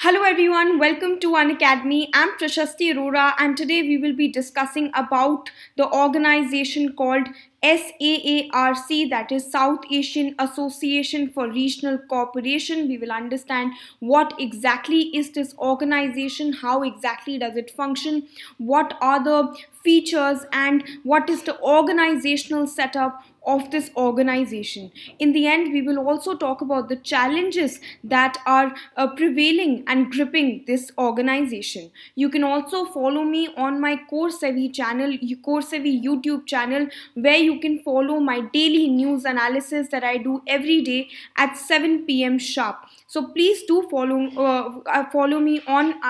Hello everyone, welcome to Unacademy. I'm Prashasti Arora and today we will be discussing about the organization called SAARC, that is South Asian Association for Regional Cooperation. We will understand what exactly is this organization, how exactly does it function, what are the features and what is the organizational setup of this organization. In the end, we will also talk about the challenges that are prevailing and gripping this organization. You can also follow me on my Coursera channel, Coursera YouTube channel, where you can follow my daily news analysis that I do every day at 7 p.m. sharp. So please do follow me on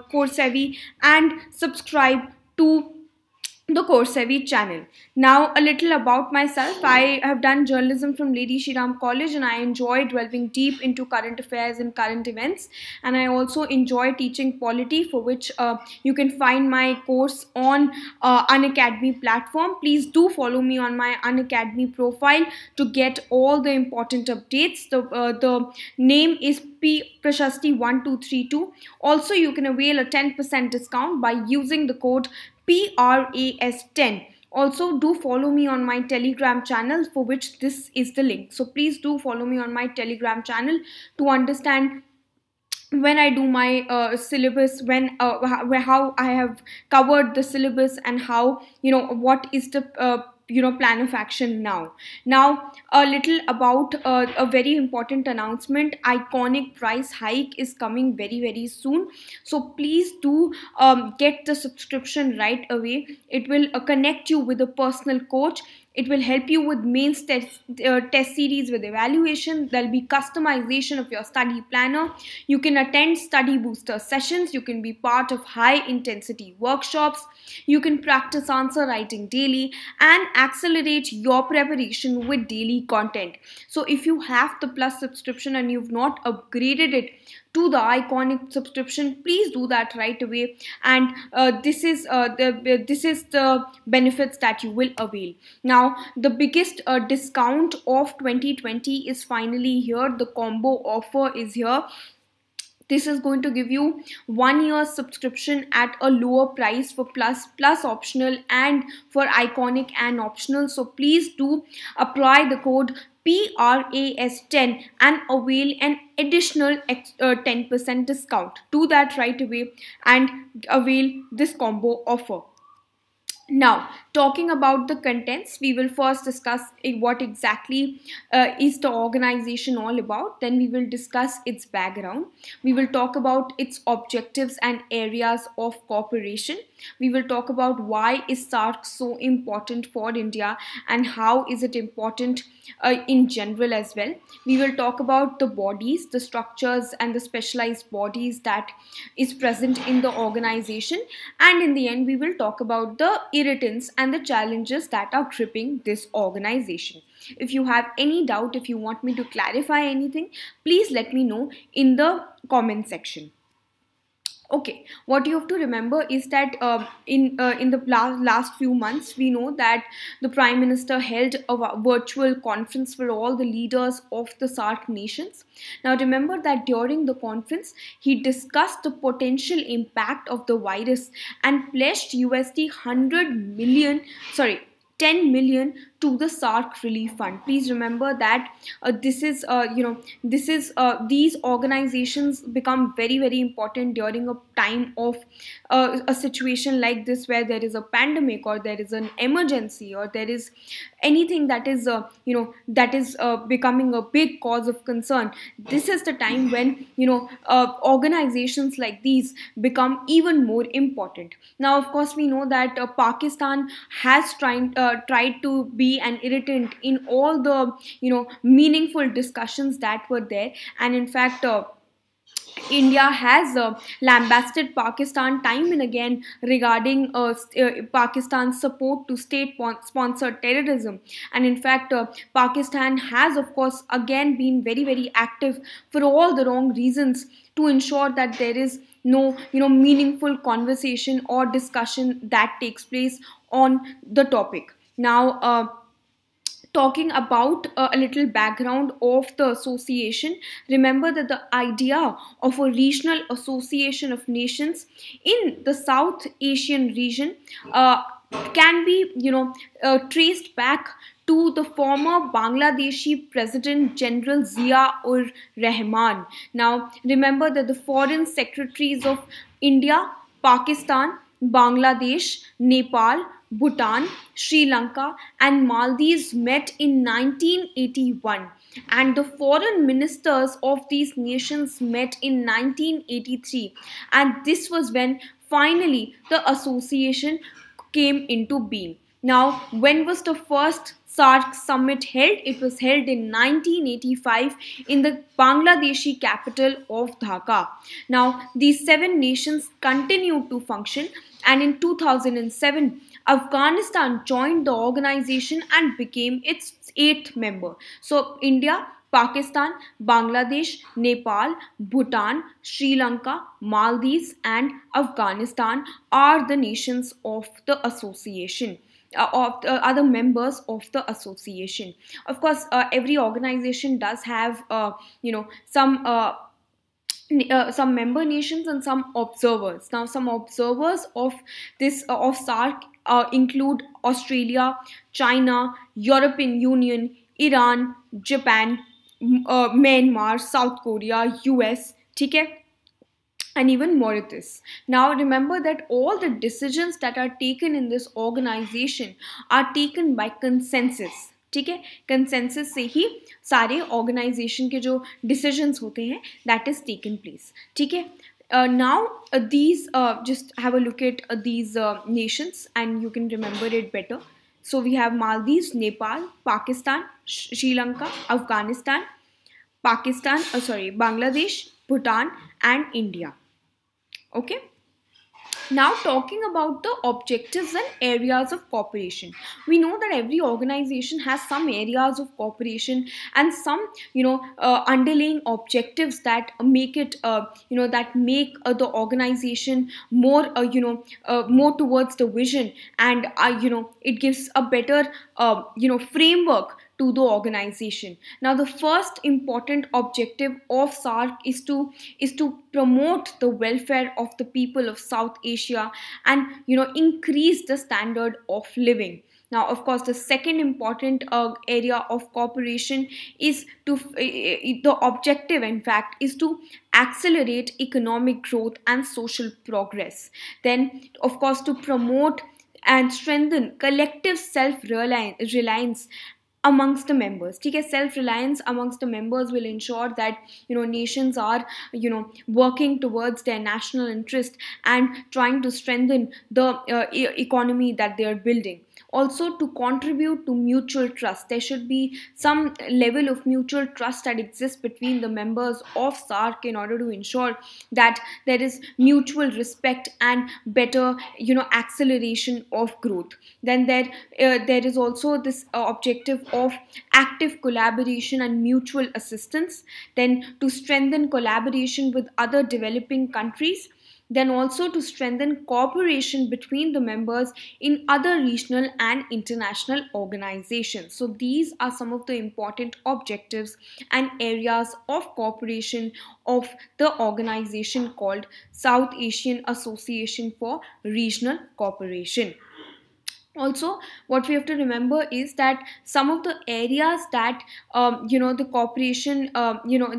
Coursera and subscribe to the Coursera channel. Now, a little about myself. I have done journalism from Lady Shri Ram College and I enjoy delving deep into current affairs and current events. And I also enjoy teaching polity, for which you can find my course on Unacademy platform. Please do follow me on my Unacademy profile to get all the important updates. The name is Prashasti 1232. Also, you can avail a 10% discount by using the code PRAS10. Also, do follow me on my Telegram channel, for which this is the link. So please do follow me on my Telegram channel to understand when I do my syllabus, how I have covered the syllabus and how, what is the plan of action now. Now, a little about a very important announcement. Iconic price hike is coming very soon, so please do get the subscription right away. It will connect you with a personal coach. It will help you with mains test series with evaluation. There'll be customization of your study planner. You can attend study booster sessions. You can be part of high intensity workshops. You can practice answer writing daily and accelerate your preparation with daily content. So if you have the Plus subscription and you've not upgraded it to the Iconic subscription, please do that right away. And this is the benefits that you will avail. Now, the biggest discount of 2020 is finally here. The combo offer is here. This is going to give you 1 year subscription at a lower price for plus optional and for Iconic and optional. So please do apply the code PRAS10 and avail an additional 10% discount. Do that right away and avail this combo offer. Now, talking about the contents, we will first discuss what exactly is the organization all about. Then we will discuss its background. We will talk about its objectives and areas of cooperation. We will talk about why is SAARC so important for India and how is it important in general as well. We will talk about the bodies, the structures and the specialized bodies that is present in the organization. And in the end, we will talk about the irritants and the challenges that are gripping this organization. If you have any doubt, if you want me to clarify anything, please let me know in the comment section. Okay, what you have to remember is that in the last few months, we know that the Prime Minister held a virtual conference for all the leaders of the SAARC nations. Now, remember that during the conference, he discussed the potential impact of the virus and pledged $10 million to the SAARC relief fund. Please remember that these organizations become very important during a time of a situation like this, where there is a pandemic or there is an emergency or there is anything that is becoming a big cause of concern. This is the time when organizations like these become even more important. Now, of course, we know that Pakistan has tried to be an irritant in all the meaningful discussions that were there, and in fact India has lambasted Pakistan time and again regarding Pakistan's support to state-sponsored terrorism. And in fact, Pakistan has, of course, again been very active for all the wrong reasons to ensure that there is no meaningful conversation or discussion that takes place on the topic. Now, talking about a little background of the association, remember that the idea of a regional association of nations in the South Asian region can be, traced back to the former Bangladeshi President General Zia-ur Rahman. Now, remember that the foreign secretaries of India, Pakistan, Bangladesh, Nepal, Bhutan, Sri Lanka, and Maldives met in 1981, and the foreign ministers of these nations met in 1983, and this was when finally the association came into being. Now, when was the first SAARC summit held? It was held in 1985 in the Bangladeshi capital of Dhaka. Now, these 7 nations continued to function, and in 2007, Afghanistan joined the organization and became its 8th member. So, India, Pakistan, Bangladesh, Nepal, Bhutan, Sri Lanka, Maldives, and Afghanistan are the nations of the association. Of the other members of the association. Of course, every organization does have, some member nations and some observers. Now, some observers of this of SAARC include Australia, China, European Union, Iran, Japan, Myanmar, South Korea, US, okay? And even Mauritius. Now remember that all the decisions that are taken in this organization are taken by consensus. ठीक है, consensus से ही सारे organisation के जो decisions होते हैं that is taken place. ठीक है, now these just have a look at these nations and you can remember it better. So we have Maldives, Nepal, Pakistan, Sri Lanka, Afghanistan, Bangladesh, Bhutan, and India. Okay. Now talking about the objectives and areas of cooperation. We know that every organization has some areas of cooperation and some, underlying objectives that make it, that make the organization more, more towards the vision, and, it gives a better, framework to the organization. Now, the first important objective of SAARC is to promote the welfare of the people of South Asia and increase the standard of living. Now, of course, the second important area of cooperation is the objective, in fact, is to accelerate economic growth and social progress. Then, of course, to promote and strengthen collective self-reliance amongst the members. Okay, self-reliance amongst the members will ensure that nations are working towards their national interest and trying to strengthen the economy that they are building. Also, to contribute to mutual trust. There should be some level of mutual trust that exists between the members of SAARC in order to ensure that there is mutual respect and better acceleration of growth. Then there is also this objective of active collaboration and mutual assistance. Then to strengthen collaboration with other developing countries. Then also to strengthen cooperation between the members in other regional and international organizations. So these are some of the important objectives and areas of cooperation of the organization called South Asian Association for Regional Cooperation. Also, what we have to remember is that some of the areas that the cooperation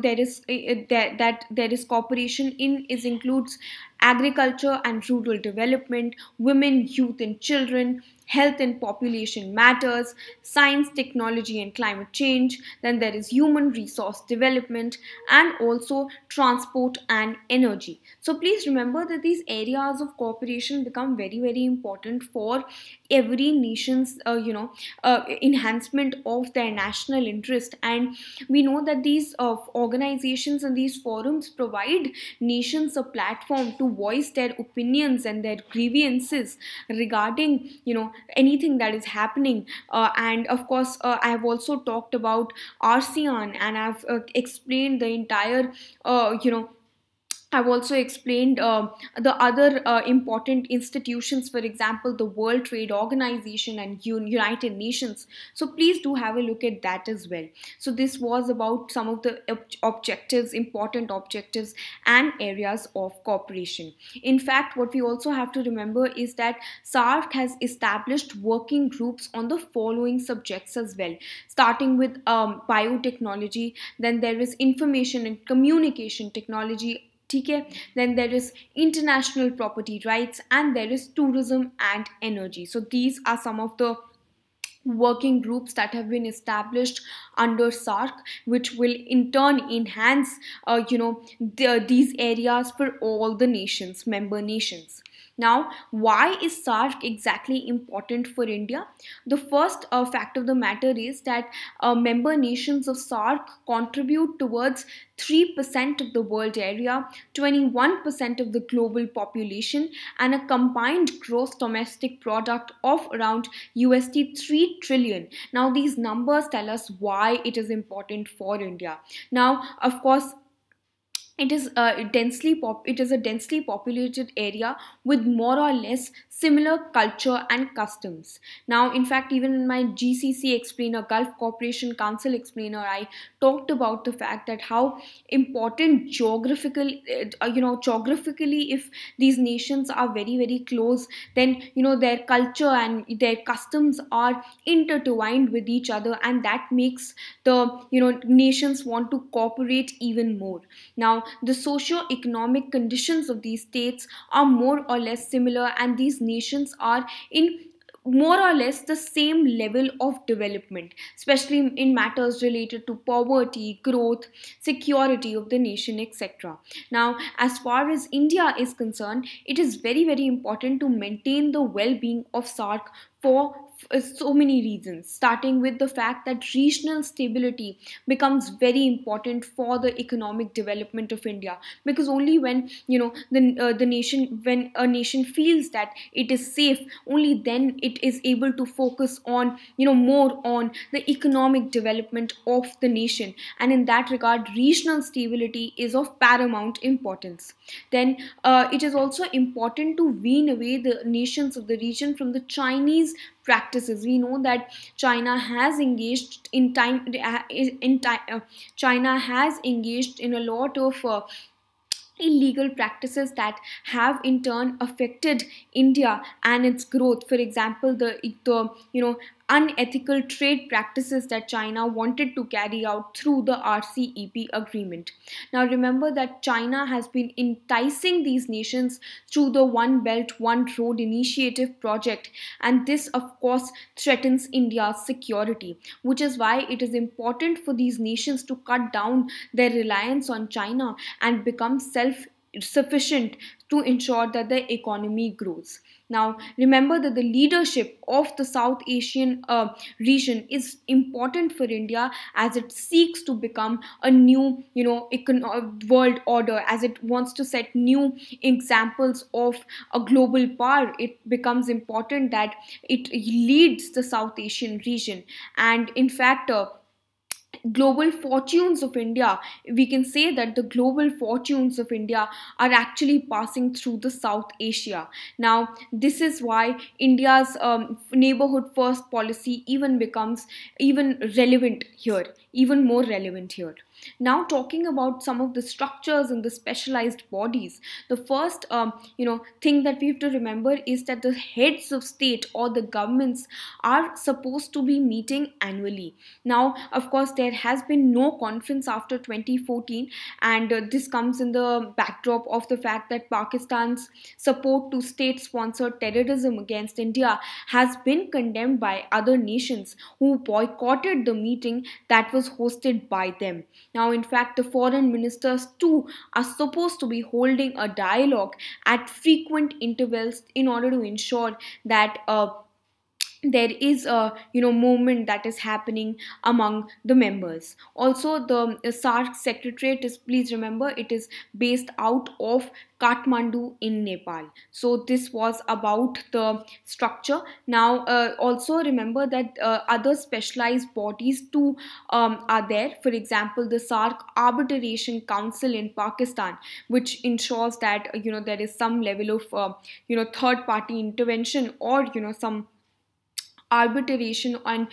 there is cooperation in includes agriculture and rural development, women, youth and children, health and population matters, science, technology and climate change. Then there is human resource development and also transport and energy. So please remember that these areas of cooperation become very, very important for every nation's enhancement of their national interest. And we know that these organizations and these forums provide nations a platform to voice their opinions and their grievances regarding anything that is happening. And of course, I have also talked about ASEAN, and I've explained the entire I've also explained the other important institutions, for example, the World Trade Organization and United Nations. So please do have a look at that as well. So this was about some of the objectives, important objectives and areas of cooperation. In fact, what we also have to remember is that SAARC has established working groups on the following subjects as well, starting with biotechnology, then there is information and communication technology, okay? Then there is international property rights, and there is tourism and energy. So these are some of the working groups that have been established under SAARC, which will in turn enhance these areas for all the nations, member nations. Now, why is SAARC exactly important for India? The first fact of the matter is that member nations of SAARC contribute towards 3% of the world area, 21% of the global population, and a combined gross domestic product of around USD 3 trillion. Now, these numbers tell us why it is important for India. Now, of course, it is a densely populated area with more or less similar culture and customs. Now, in fact, even in my GCC explainer, Gulf Cooperation Council explainer, I talked about the fact that how important geographically, if these nations are very, very close, then their culture and their customs are intertwined with each other, and that makes the nations want to cooperate even more. Now, the socio-economic conditions of these states are more or less similar, and these nations are in more or less the same level of development, especially in matters related to poverty, growth, security of the nation, etc. Now, as far as India is concerned, it is very, very important to maintain the well-being of SAARC for so many reasons, starting with the fact that regional stability becomes very important for the economic development of India, because only when when a nation feels that it is safe, only then it is able to focus on more on the economic development of the nation, and in that regard regional stability is of paramount importance. Then it is also important to wean away the nations of the region from the Chinese practices. We know that China has engaged China has engaged in a lot of illegal practices that have in turn affected India and its growth. For example, the unethical trade practices that China wanted to carry out through the RCEP agreement. Now, remember that China has been enticing these nations through the One Belt, One Road initiative project, and this of course threatens India's security, which is why it is important for these nations to cut down their reliance on China and become self-sufficient to ensure that the economy grows. Now, remember that the leadership of the South Asian region is important for India as it seeks to become a new, world order, as it wants to set new examples of a global power. It becomes important that it leads the South Asian region, and in fact, global fortunes of India, we can say that the global fortunes of India are actually passing through the South Asia. Now, this is why India's neighborhood first policy becomes even more relevant here. Now, talking about some of the structures and the specialized bodies, the first thing that we have to remember is that the heads of state or the governments are supposed to be meeting annually. Now, of course, there has been no conference after 2014, and this comes in the backdrop of the fact that Pakistan's support to state-sponsored terrorism against India has been condemned by other nations who boycotted the meeting that was hosted by them. Now, in fact, the foreign ministers too are supposed to be holding a dialogue at frequent intervals in order to ensure that there is a movement that is happening among the members. Also, the SAARC secretariat is, please remember, it is based out of Kathmandu in Nepal. So this was about the structure. Now also remember that other specialized bodies too are there. For example, the SAARC Arbitration Council in Pakistan, which ensures that there is some level of third party intervention, or some arbitration and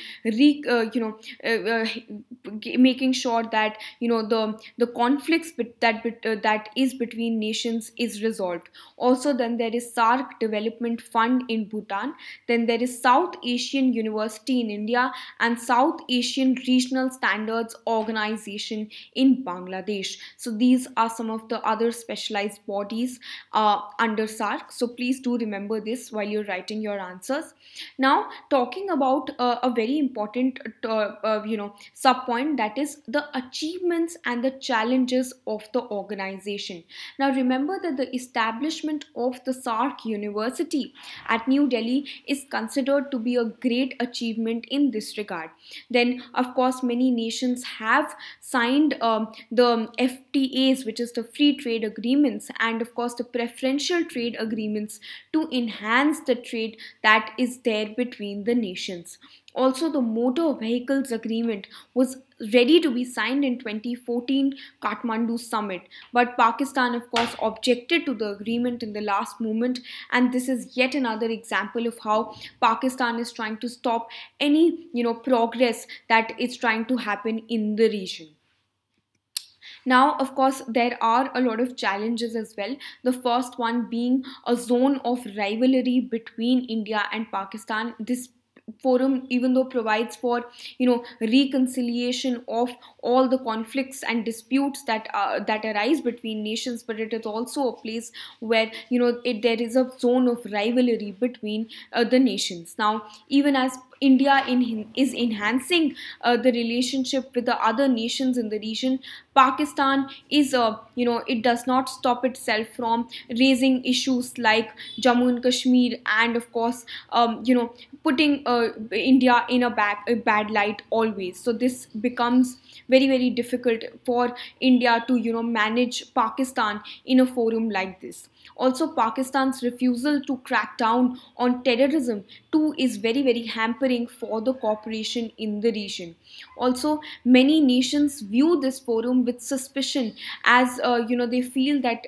making sure that the conflicts that is between nations is resolved. Also, then there is SAARC Development Fund in Bhutan. Then there is South Asian University in India and South Asian Regional Standards Organization in Bangladesh. So these are some of the other specialized bodies under SAARC. So please do remember this while you're writing your answers. Now, talking about a very important sub point, that is the achievements and the challenges of the organization. Now remember that the establishment of the SAARC University at New Delhi is considered to be a great achievement in this regard. Then of course many nations have signed the FTAs, which is the free trade agreements, and of course the preferential trade agreements to enhance the trade that is there between the nations. Also, the motor vehicles agreement was ready to be signed in 2014 Kathmandu summit, but Pakistan of course objected to the agreement in the last moment, and this is yet another example of how Pakistan is trying to stop any progress that is trying to happen in the region. Now, of course, there are a lot of challenges as well. The first one being a zone of rivalry between India and Pakistan. This forum, even though provides for reconciliation of all the conflicts and disputes that arise between nations, but it is also a place where there is a zone of rivalry between the nations. Now, even as India is enhancing the relationship with the other nations in the region, Pakistan is it does not stop itself from raising issues like Jammu and Kashmir, and of course putting India in a bad light always. So this becomes very, very difficult for India to manage Pakistan in a forum like this. Also, Pakistan's refusal to crack down on terrorism too is very, very hampering for the cooperation in the region. Also, many nations view this forum with suspicion, as they feel that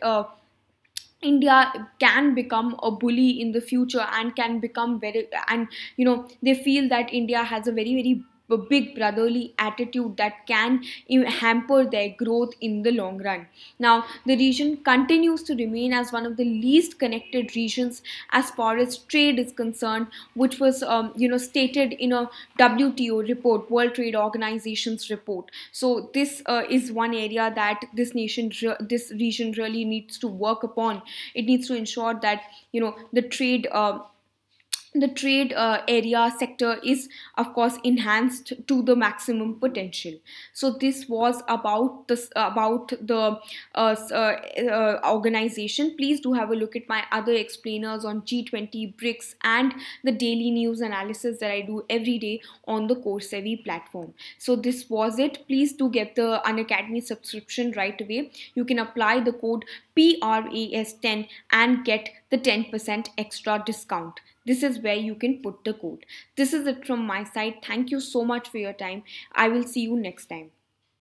India can become a bully in the future and can become they feel that India has a very, very big brotherly attitude that can hamper their growth in the long run. Now, the region continues to remain as one of the least connected regions as far as trade is concerned, which was stated in a WTO report, World Trade Organization's report. So this is one area that this region really needs to work upon. It needs to ensure that the trade area sector is of course enhanced to the maximum potential. So this was about the organization. Please do have a look at my other explainers on G20, BRICS, and the daily news analysis that I do every day on the Coursera platform. So this was it. Please do get the Unacademy subscription right away. You can apply the code PRAS10 and get the 10% extra discount. This is where you can put the code. This is it from my side. Thank you so much for your time. I will see you next time.